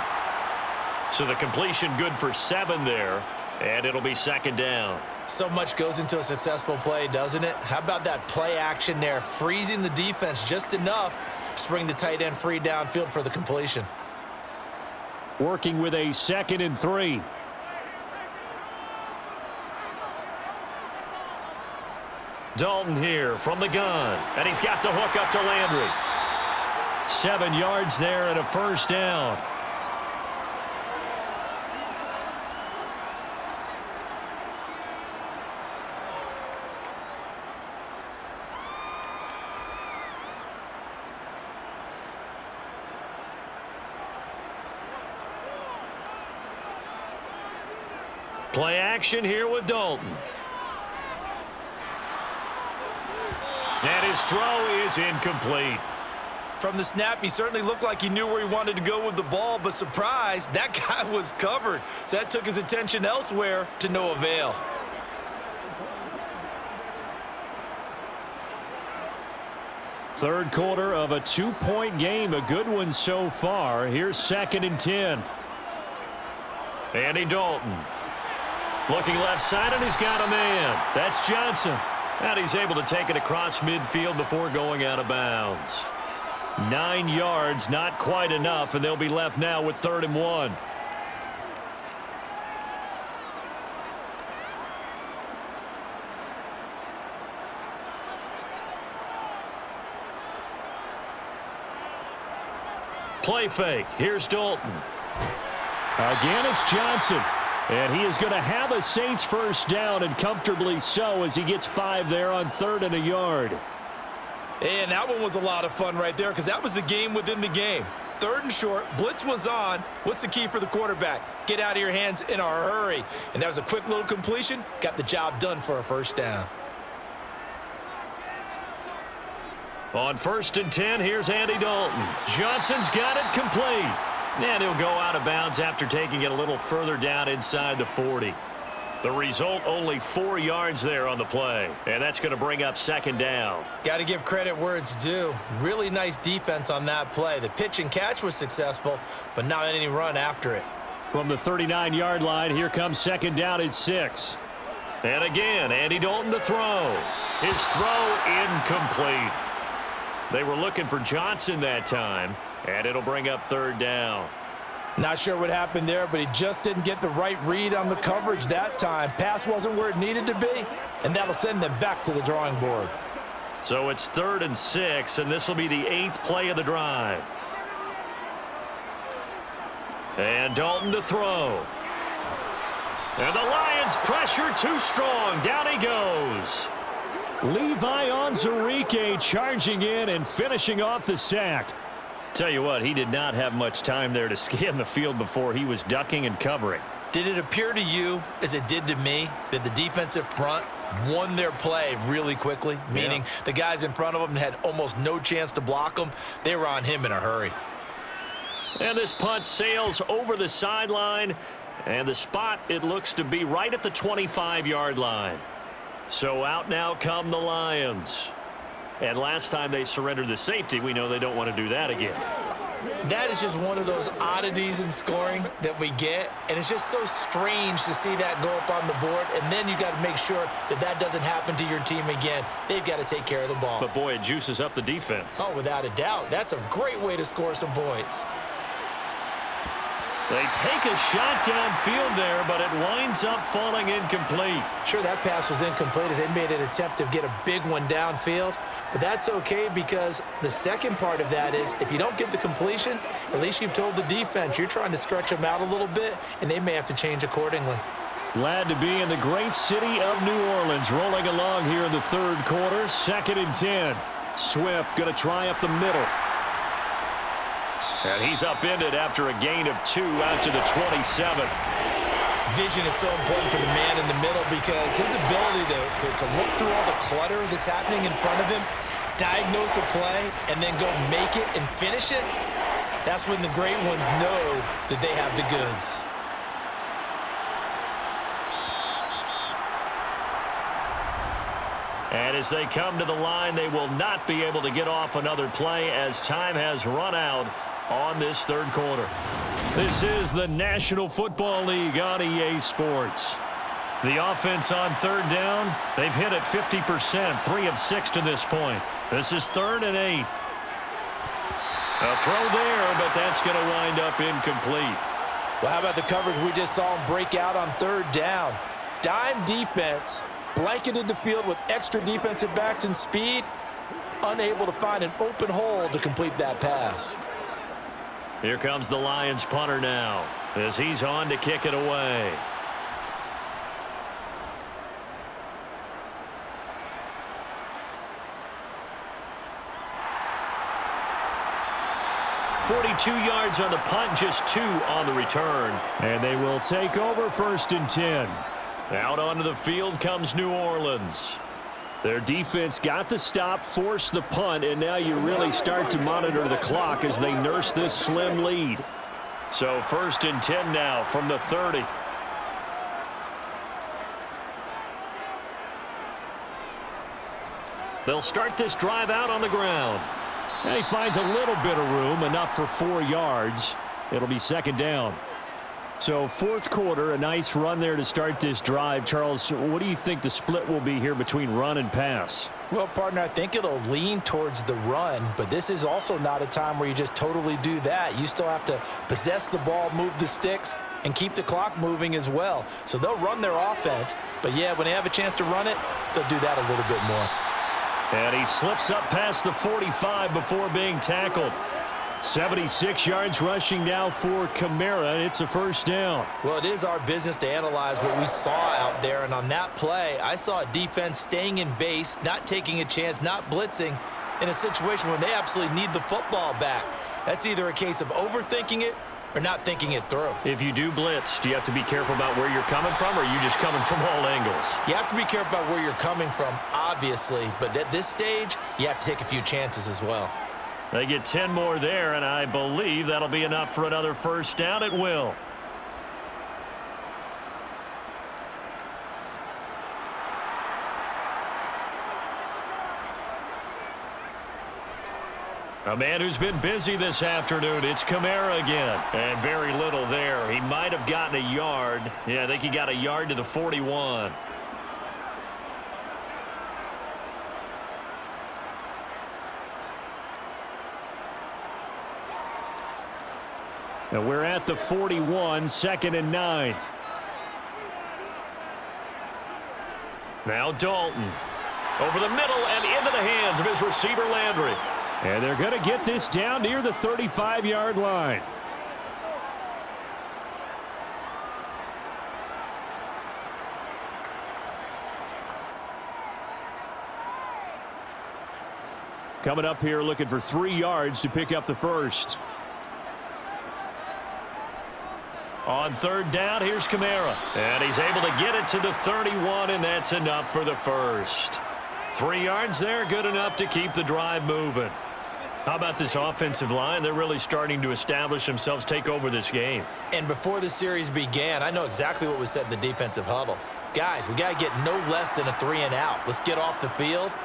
So the completion good for 7 there, and it'll be 2nd down. So much goes into a successful play, doesn't it? How about that play action there, freezing the defense just enough to bring the tight end free downfield for the completion. Working with a 2nd and 3. Dalton here from the gun, and he's got the hook up to Landry. 7 yards there and a first down. Play action here with Dalton. And his throw is incomplete. From the snap, he certainly looked like he knew where he wanted to go with the ball, but surprise, that guy was covered. So that took his attention elsewhere to no avail. Third quarter of a 2-point game, a good one so far. Here's 2nd and 10. Andy Dalton. Looking left side, and he's got a man. That's Johnson. And he's able to take it across midfield before going out of bounds. 9 yards, not quite enough, and they'll be left now with 3rd and 1. Play fake. Here's Dalton. Again, it's Johnson. And he is going to have a Saints first down, and comfortably so, as he gets 5 there on 3rd and a yard. And that one was a lot of fun right there because that was the game within the game. 3rd and short, blitz was on. What's the key for the quarterback? Get out of your hands in a hurry. And that was a quick little completion. Got the job done for a first down. On 1st and 10, here's Andy Dalton. Johnson's got it complete. And he'll go out of bounds after taking it a little further down inside the 40. The result, only 4 yards there on the play. And that's going to bring up 2nd down. Got to give credit where it's due. Really nice defense on that play. The pitch and catch was successful, but not any run after it. From the 39-yard line, here comes 2nd down at 6. And again, Andy Dalton to throw. His throw incomplete. They were looking for Johnson that time, and it'll bring up 3rd down. Not sure what happened there, but he just didn't get the right read on the coverage that time. Pass wasn't where it needed to be, and that'll send them back to the drawing board. So it's 3rd and 6, and this will be the 8th play of the drive. And Dalton to throw. And the Lions pressure too strong. Down he goes. Levi Onwuzurike charging in and finishing off the sack. Tell you what, he did not have much time there to scan the field before he was ducking and covering. Did it appear to you, as it did to me, that the defensive front won their play really quickly? Meaning the guys in front of them had almost no chance to block them. They were on him in a hurry. And this punt sails over the sideline. And the spot, it looks to be right at the 25-yard line. So out now come the Lions. And last time they surrendered the safety, we know they don't want to do that again. That is just one of those oddities in scoring that we get, and it's just so strange to see that go up on the board, and then you got to make sure that that doesn't happen to your team again. They've got to take care of the ball. But boy, it juices up the defense. Oh, without a doubt. That's a great way to score some points. They take a shot downfield there, but it winds up falling incomplete. Sure, that pass was incomplete as they made an attempt to get a big one downfield, but that's okay because the second part of that is if you don't get the completion, at least you've told the defense you're trying to stretch them out a little bit, and they may have to change accordingly. Glad to be in the great city of New Orleans, rolling along here in the 3rd quarter. 2nd and 10. Swift going to try up the middle. And he's upended after a gain of 2 out to the 27. Vision is so important for the man in the middle because his ability to look through all the clutter that's happening in front of him, diagnose a play, and then go make it and finish it, that's when the great ones know that they have the goods. And as they come to the line, they will not be able to get off another play as time has run out on this 3rd quarter. This is the National Football League on EA Sports. The offense on 3rd down, they've hit it 50%, 3 of 6 to this point. This is 3rd and 8. A throw there, but that's going to wind up incomplete. Well, how about the coverage we just saw him break out on 3rd down? Dime defense, blanketed the field with extra defensive backs and speed, unable to find an open hole to complete that pass. Here comes the Lions punter now as he's on to kick it away. 2 yards on the punt, just 2 on the return. And they will take over 1st and 10. Out onto the field comes New Orleans. Their defense got the stop, forced the punt, and now you really start to monitor the clock as they nurse this slim lead. So 1st and 10 now from the 30. They'll start this drive out on the ground. And he finds a little bit of room, enough for 4 yards. It'll be 2nd down. So 4th quarter, a nice run there to start this drive. Charles, what do you think the split will be here between run and pass? Well, partner, I think it'll lean towards the run, but this is also not a time where you just totally do that. You still have to possess the ball, move the sticks, and keep the clock moving as well. So they'll run their offense, but yeah, when they have a chance to run it, they'll do that a little bit more. And he slips up past the 45 before being tackled. 76 yards rushing now for Kamara. It's a 1st down. Well, it is our business to analyze what we saw out there, and on that play, I saw a defense staying in base, not taking a chance, not blitzing in a situation where they absolutely need the football back. That's either a case of overthinking it or not thinking it through. If you do blitz, do you have to be careful about where you're coming from, or are you just coming from all angles? You have to be careful about where you're coming from, obviously, but at this stage, you have to take a few chances as well. They get 10 more there, and I believe that'll be enough for another 1st down. It will. A man who's been busy this afternoon, it's Kamara again. And very little there. He might have gotten a yard. Yeah, I think he got a yard to the 41. And we're at the 41, 2nd and 9. Now Dalton. Over the middle and into the hands of his receiver Landry. And they're going to get this down near the 35-yard line. Coming up here looking for 3 yards to pick up the 1st. On 3rd down, here's Kamara. And he's able to get it to the 31, and that's enough for the 1st. 3 yards there, good enough to keep the drive moving. How about this offensive line? They're really starting to establish themselves, take over this game. And before the series began, I know exactly what was said in the defensive huddle. Guys, we got to get no less than a 3-and-out. Let's get off the field.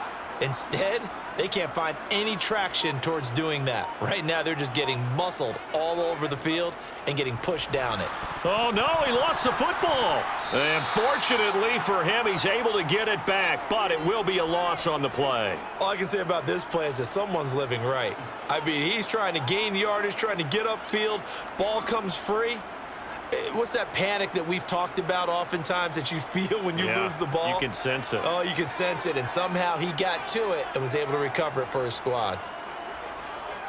Instead, they can't find any traction towards doing that. Right now, they're just getting muscled all over the field and getting pushed down it. Oh, no, he lost the football. And fortunately for him, he's able to get it back, but it will be a loss on the play. All I can say about this play is that someone's living right. I mean, he's trying to gain yardage, trying to get upfield. Ball comes free. What's that panic that we've talked about oftentimes that you feel when you lose the ball? You can sense it. Oh, you can sense it, and somehow he got to it and was able to recover it for his squad.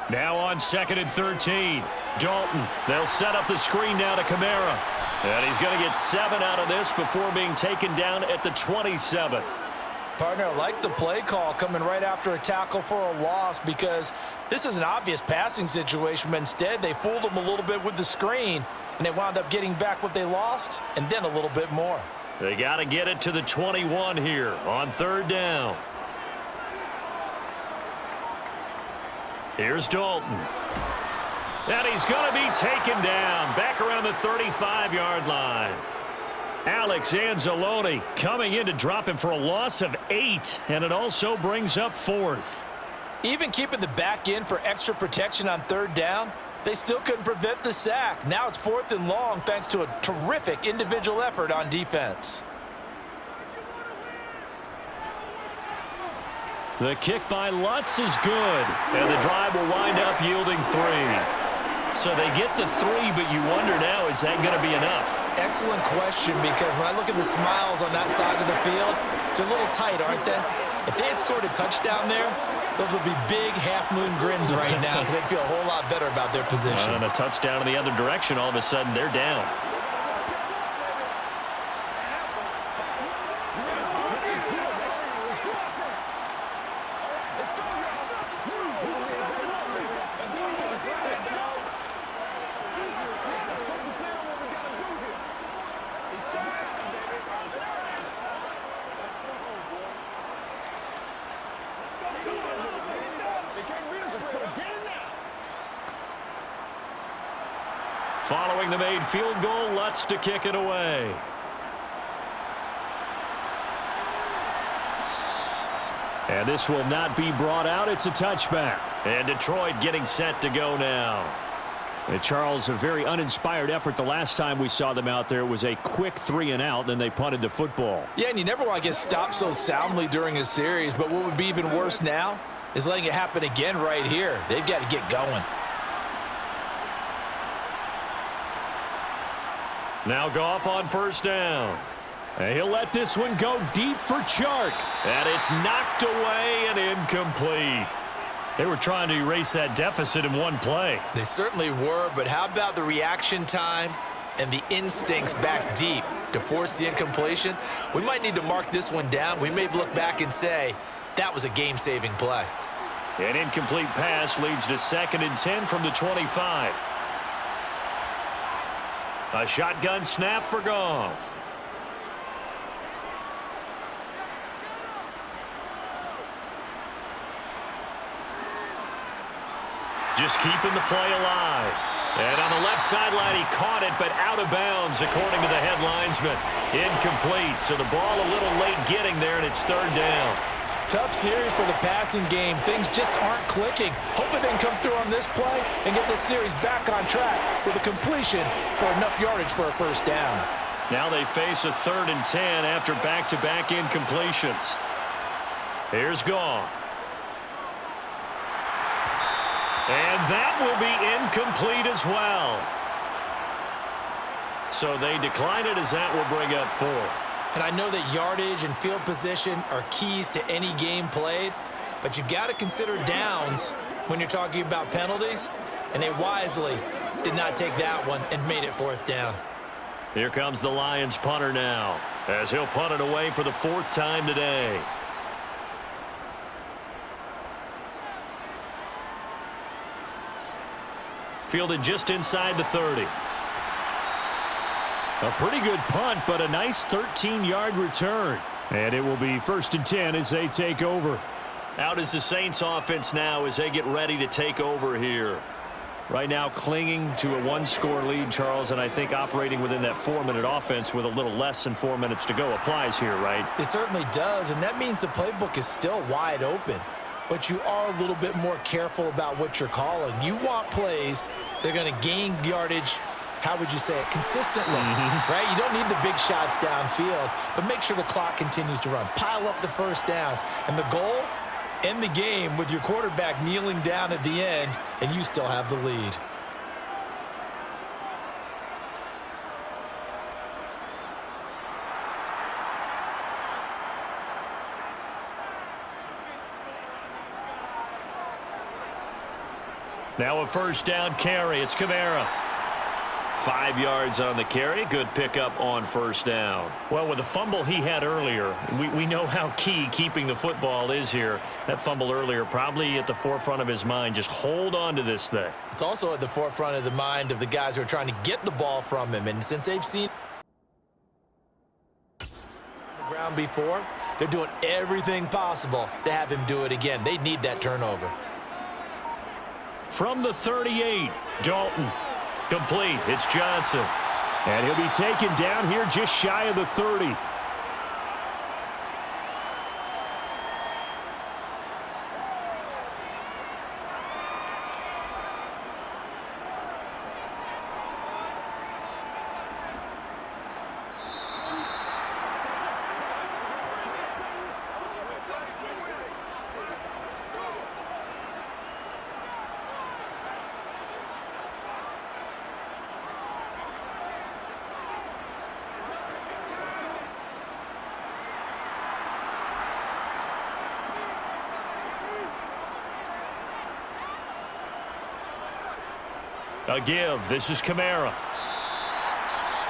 Now on 2nd and 13. Dalton. They'll set up the screen now to Kamara. And he's going to get 7 out of this before being taken down at the 27. Partner, I like the play call coming right after a tackle for a loss because this is an obvious passing situation, but instead they fooled him a little bit with the screen, and they wound up getting back what they lost and then a little bit more. They got to get it to the 21 here on 3rd down. Here's Dalton. And he's going to be taken down back around the 35-yard line. Alex Anzalone coming in to drop him for a loss of 8, and it also brings up 4th. Even keeping the back in for extra protection on 3rd down, they still couldn't prevent the sack. Now it's 4th and long thanks to a terrific individual effort on defense. The kick by Lutz is good, and the drive will wind up yielding 3. So they get the 3, but you wonder now, is that going to be enough? Excellent question, because when I look at the smiles on that side of the field, they're a little tight, aren't they? If they had scored a touchdown there, those would be big half-moon grins right now because they'd feel a whole lot better about their position. And a touchdown in the other direction, all of a sudden they're down. Following the made field goal, Lutz to kick it away. And this will not be brought out. It's a touchback. And Detroit getting set to go now. And Charles, a very uninspired effort the last time we saw them out there. It was a quick 3-and-out, then they punted the football. Yeah, and you never want to get stopped so soundly during a series, but what would be even worse now is letting it happen again right here. They've got to get going. Now Goff on first down. And he'll let this one go deep for Chark. And it's knocked away and incomplete. They were trying to erase that deficit in one play. They certainly were, but how about the reaction time and the instincts back deep to force the incompletion? We might need to mark this one down. We may look back and say, that was a game-saving play. An incomplete pass leads to 2nd and 10 from the 25. A shotgun snap for Goff. Just keeping the play alive. And on the left sideline, he caught it, but out of bounds, according to the head linesman. Incomplete, so the ball a little late getting there, and it's 3rd down. Tough series for the passing game. Things just aren't clicking. Hoping they can come through on this play and get this series back on track with a completion for enough yardage for a 1st down. Now they face a 3rd and 10 after back-to-back incompletions. Here's Goff. And that will be incomplete as well. So they decline it as that will bring up 4th. And I know that yardage and field position are keys to any game played, but you've got to consider downs when you're talking about penalties, and they wisely did not take that one and made it 4th down. Here comes the Lions punter now, as he'll punt it away for the 4th time today. Fielded just inside the 30. A pretty good punt, but a nice 13-yard return. And it will be 1st and 10 as they take over. Out is the Saints offense now as they get ready to take over here. Right now clinging to a 1-score lead, Charles, and I think operating within that 4-minute offense with a little less than 4 minutes to go applies here, right? It certainly does, and that means the playbook is still wide open. But you are a little bit more careful about what you're calling. You want plays that are going to gain yardage, how would you say it, consistently, right? You don't need the big shots downfield, but make sure the clock continues to run. Pile up the 1st downs. And the goal, end the game with your quarterback kneeling down at the end, and you still have the lead. Now a 1st down carry. It's Kamara. 5 yards on the carry. Good pickup on 1st down. Well, with the fumble he had earlier, we know how key keeping the football is here. That fumble earlier probably at the forefront of his mind. Just hold on to this thing. It's also at the forefront of the mind of the guys who are trying to get the ball from him. And since they've seen the ground before, they're doing everything possible to have him do it again. They need that turnover. From the 38, Dalton. Complete. It's Johnson. And he'll be taken down here just shy of the 30. A give. This is Kamara.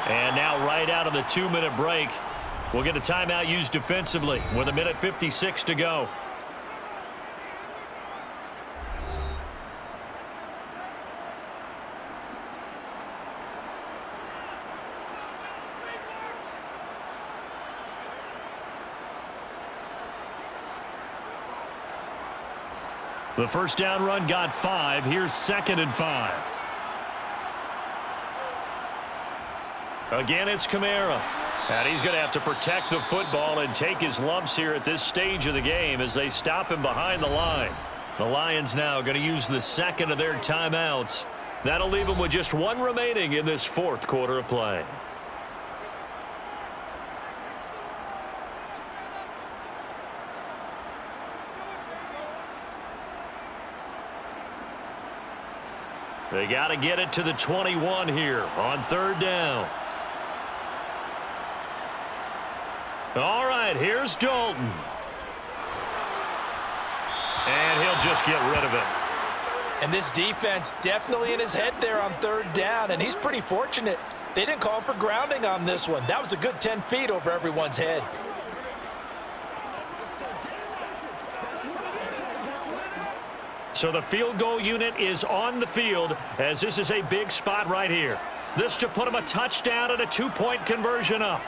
And now right out of the 2-minute break, we'll get a timeout used defensively with 1:56 to go. The 1st down run got 5. Here's 2nd and 5. Again, it's Kamara. And he's going to have to protect the football and take his lumps here at this stage of the game as they stop him behind the line. The Lions now going to use the second of their timeouts. That'll leave them with just one remaining in this fourth quarter of play. They got to get it to the 21 here on third down. All right, here's Dalton. And he'll just get rid of it. And this defense definitely in his head there on third down, and he's pretty fortunate. They didn't call for grounding on this one. That was a good 10 feet over everyone's head. So the field goal unit is on the field as this is a big spot right here. This to put him a touchdown and a two-point conversion up.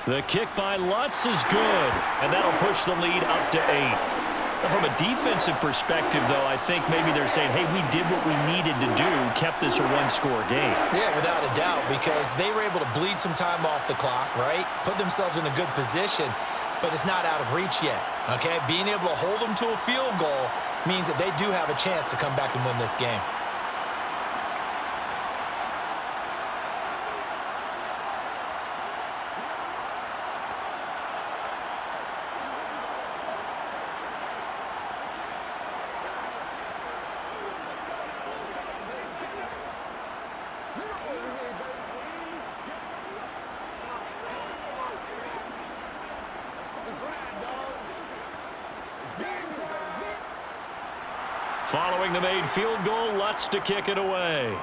The kick by Lutz is good, and that'll push the lead up to 8. Now, from a defensive perspective, though, I think maybe they're saying, hey, we did what we needed to do, kept this a one-score game. Yeah, without a doubt, because they were able to bleed some time off the clock, right? Put themselves in a good position, but it's not out of reach yet, okay? Being able to hold them to a field goal means that they do have a chance to come back and win this game. Following the made field goal, Lutz to kick it away.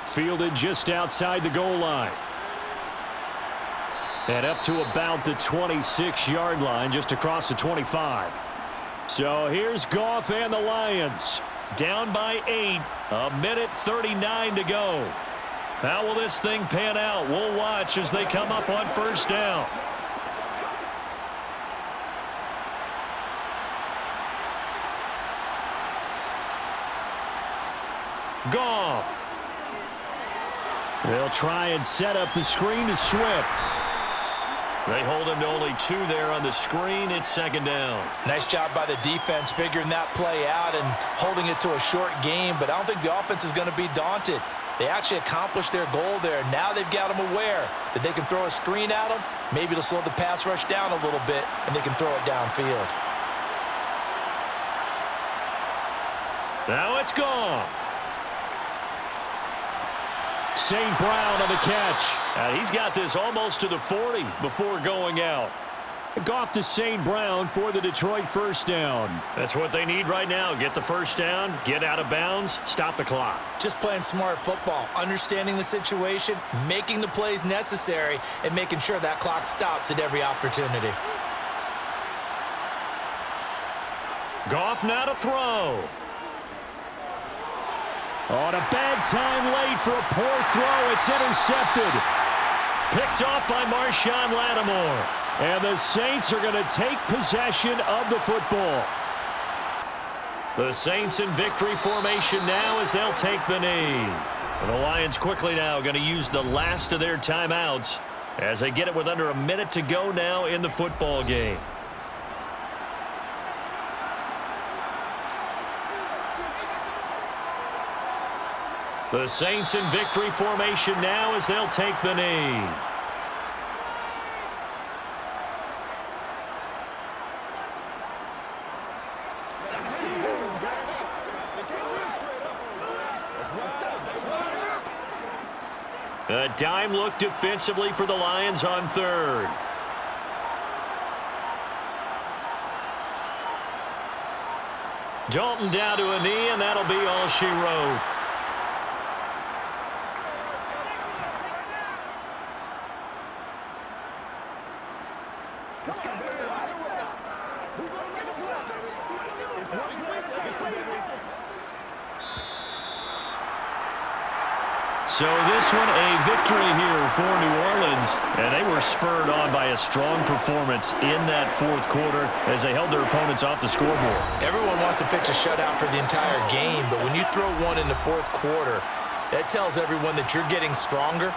Fielded just outside the goal line. And up to about the 26-yard line, just across the 25. So here's Goff and the Lions. Down by 8, a minute 39 to go. How will this thing pan out? We'll watch as they come up on first down. Goff. They'll try and set up the screen to Swift. They hold him to only 2 there on the screen. It's second down. Nice job by the defense figuring that play out and holding it to a short game, but I don't think the offense is going to be daunted. They actually accomplished their goal there. Now they've got them aware that they can throw a screen at them. Maybe it'll slow the pass rush down a little bit, and they can throw it downfield. Now it's Goff. St. Brown on the catch. And he's got this almost to the 40 before going out. Goff to St. Brown for the Detroit first down. That's what they need right now. Get the first down, get out of bounds, stop the clock. Just playing smart football, understanding the situation, making the plays necessary, and making sure that clock stops at every opportunity. Goff now to throw. On a bad time late for a poor throw. It's intercepted. Picked off by Marshawn Lattimore. And the Saints are going to take possession of the football. The Saints in victory formation now as they'll take the knee. And the Lions quickly now going to use the last of their timeouts as they get it with under a minute to go now in the football game. The Saints in victory formation now as they'll take the knee. A dime look defensively for the Lions on third. Dalton down to a knee, and that'll be all she wrote. So this one a victory here for New Orleans. And they were spurred on by a strong performance in that fourth quarter as they held their opponents off the scoreboard. Everyone wants to pitch a shutout for the entire game, but when you throw one in the fourth quarter, that tells everyone that you're getting stronger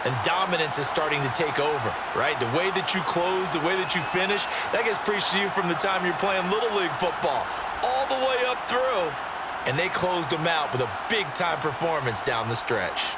and dominance is starting to take over, right? The way that you close, the way that you finish, that gets preached to you from the time you're playing Little League football all the way up through. And they closed them out with a big-time performance down the stretch.